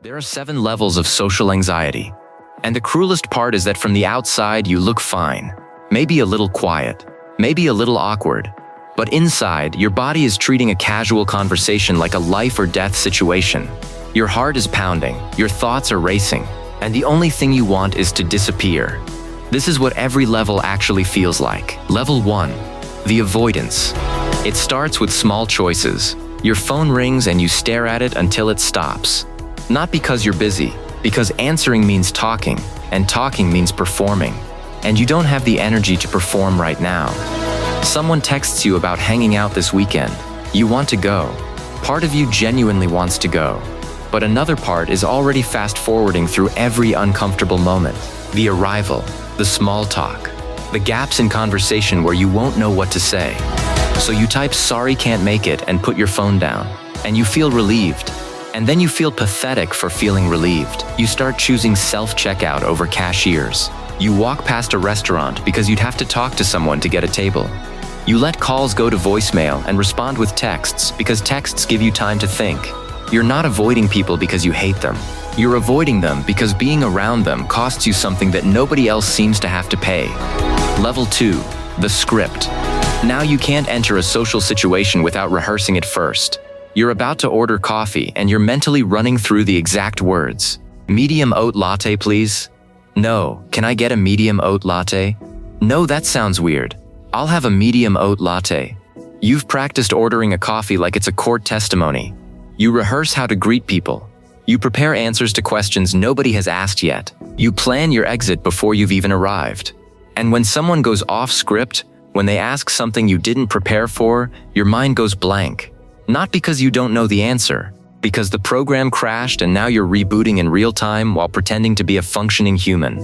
There are 7 levels of social anxiety. And the cruelest part is that from the outside you look fine. Maybe a little quiet, maybe a little awkward. But inside, your body is treating a casual conversation like a life or death situation. Your heart is pounding, your thoughts are racing, and the only thing you want is to disappear. This is what every level actually feels like. Level 1. The avoidance. It starts with small choices. Your phone rings and you stare at it until it stops. Not because you're busy, because answering means talking, and talking means performing. And you don't have the energy to perform right now. Someone texts you about hanging out this weekend. You want to go. Part of you genuinely wants to go. But another part is already fast-forwarding through every uncomfortable moment. The arrival, the small talk, the gaps in conversation where you won't know what to say. So you type "sorry, can't make it" and put your phone down. And you feel relieved. And then you feel pathetic for feeling relieved. You start choosing self-checkout over cashiers. You walk past a restaurant because you'd have to talk to someone to get a table. You let calls go to voicemail and respond with texts because texts give you time to think. You're not avoiding people because you hate them. You're avoiding them because being around them costs you something that nobody else seems to have to pay. Level 2. The script. Now you can't enter a social situation without rehearsing it first. You're about to order coffee and you're mentally running through the exact words. Medium oat latte, please? No, can I get a medium oat latte? No, that sounds weird. I'll have a medium oat latte. You've practiced ordering a coffee like it's a court testimony. You rehearse how to greet people. You prepare answers to questions nobody has asked yet. You plan your exit before you've even arrived. And when someone goes off script, when they ask something you didn't prepare for, your mind goes blank. Not because you don't know the answer, because the program crashed and now you're rebooting in real time while pretending to be a functioning human.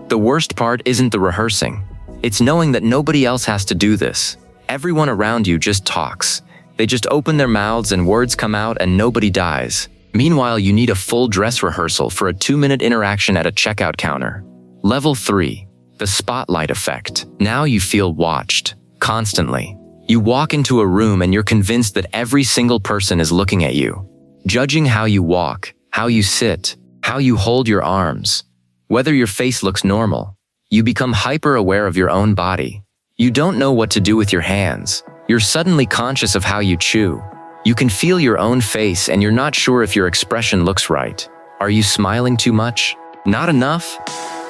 The worst part isn't the rehearsing. It's knowing that nobody else has to do this. Everyone around you just talks. They just open their mouths and words come out and nobody dies. Meanwhile, you need a full dress rehearsal for a 2-minute interaction at a checkout counter. Level 3. The spotlight effect. Now you feel watched. Constantly. You walk into a room and you're convinced that every single person is looking at you. Judging how you walk, how you sit, how you hold your arms. Whether your face looks normal. You become hyper-aware of your own body. You don't know what to do with your hands. You're suddenly conscious of how you chew. You can feel your own face and you're not sure if your expression looks right. Are you smiling too much? Not enough?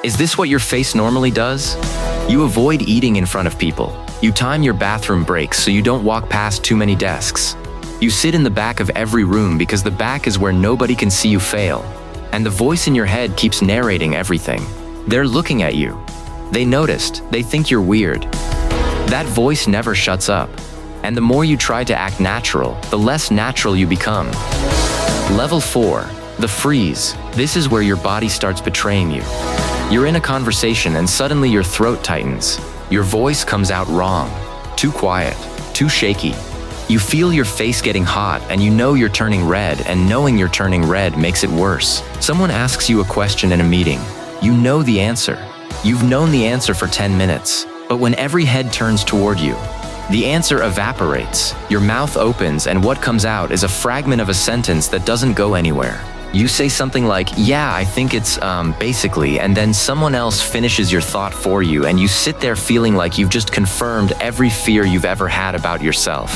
Is this what your face normally does? You avoid eating in front of people. You time your bathroom breaks so you don't walk past too many desks. You sit in the back of every room because the back is where nobody can see you fail. And the voice in your head keeps narrating everything. They're looking at you. They noticed. They think you're weird. That voice never shuts up. And the more you try to act natural, the less natural you become. Level 4. The freeze. This is where your body starts betraying you. You're in a conversation and suddenly your throat tightens. Your voice comes out wrong. Too quiet. Too shaky. You feel your face getting hot and you know you're turning red, and knowing you're turning red makes it worse. Someone asks you a question in a meeting. You know the answer. You've known the answer for 10 minutes. But when every head turns toward you, the answer evaporates. Your mouth opens and what comes out is a fragment of a sentence that doesn't go anywhere. You say something like, "Yeah, I think it's, basically," and then someone else finishes your thought for you and you sit there feeling like you've just confirmed every fear you've ever had about yourself.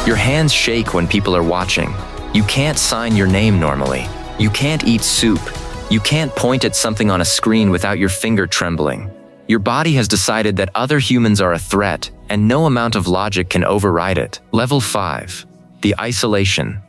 Your hands shake when people are watching. You can't sign your name normally. You can't eat soup. You can't point at something on a screen without your finger trembling. Your body has decided that other humans are a threat, and no amount of logic can override it. Level 5. The isolation.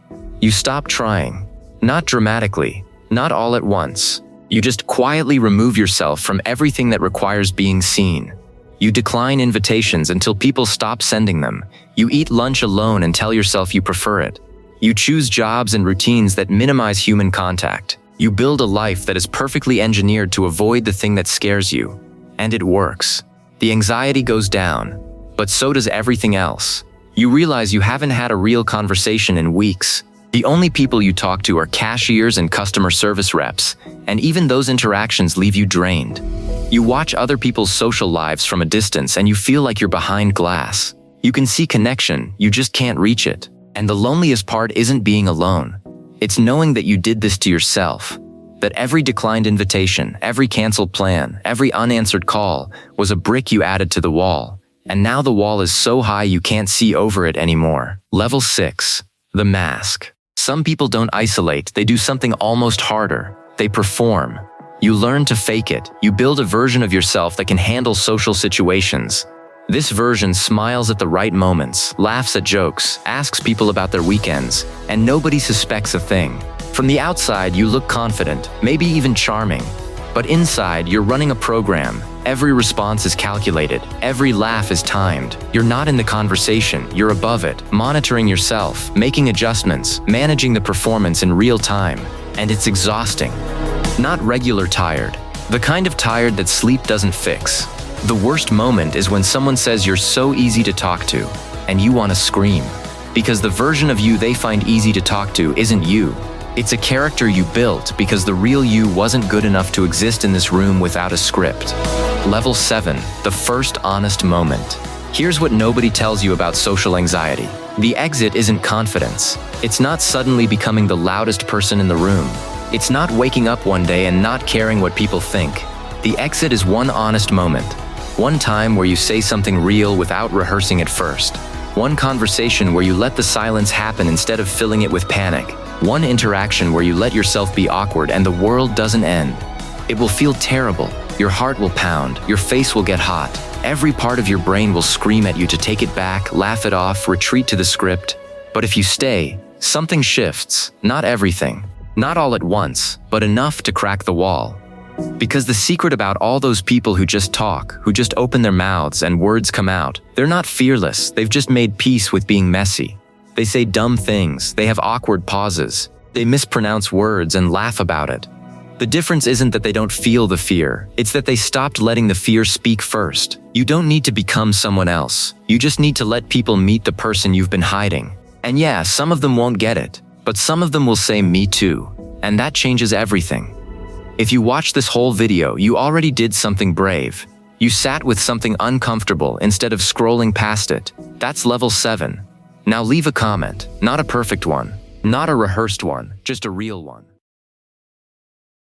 You stop trying. Not dramatically, not all at once. You just quietly remove yourself from everything that requires being seen. You decline invitations until people stop sending them. You eat lunch alone and tell yourself you prefer it. You choose jobs and routines that minimize human contact. You build a life that is perfectly engineered to avoid the thing that scares you. And it works. The anxiety goes down, but so does everything else. You realize you haven't had a real conversation in weeks. The only people you talk to are cashiers and customer service reps, and even those interactions leave you drained. You watch other people's social lives from a distance and you feel like you're behind glass. You can see connection, you just can't reach it. And the loneliest part isn't being alone. It's knowing that you did this to yourself. That every declined invitation, every canceled plan, every unanswered call was a brick you added to the wall. And now the wall is so high you can't see over it anymore. Level 6. The mask. Some people don't isolate, they do something almost harder. They perform. You learn to fake it. You build a version of yourself that can handle social situations. This version smiles at the right moments, laughs at jokes, asks people about their weekends, and nobody suspects a thing. From the outside, you look confident, maybe even charming. But inside, you're running a program. Every response is calculated. Every laugh is timed. You're not in the conversation, you're above it, monitoring yourself, making adjustments, managing the performance in real time. And it's exhausting. Not regular tired. The kind of tired that sleep doesn't fix. The worst moment is when someone says you're so easy to talk to, and you want to scream. Because the version of you they find easy to talk to isn't you. It's a character you built because the real you wasn't good enough to exist in this room without a script. Level 7. The first honest moment. Here's what nobody tells you about social anxiety. The exit isn't confidence. It's not suddenly becoming the loudest person in the room. It's not waking up one day and not caring what people think. The exit is one honest moment. One time where you say something real without rehearsing at first. One conversation where you let the silence happen instead of filling it with panic. One interaction where you let yourself be awkward and the world doesn't end. It will feel terrible. Your heart will pound. Your face will get hot. Every part of your brain will scream at you to take it back, laugh it off, retreat to the script. But if you stay, something shifts. Not everything. Not all at once, but enough to crack the wall. Because the secret about all those people who just talk, who just open their mouths and words come out, they're not fearless, they've just made peace with being messy. They say dumb things, they have awkward pauses, they mispronounce words and laugh about it. The difference isn't that they don't feel the fear, it's that they stopped letting the fear speak first. You don't need to become someone else, you just need to let people meet the person you've been hiding. And yeah, some of them won't get it, but some of them will say me too, and that changes everything. If you watch this whole video, you already did something brave. You sat with something uncomfortable instead of scrolling past it. That's level 7. Now leave a comment, not a perfect one, not a rehearsed one, just a real one.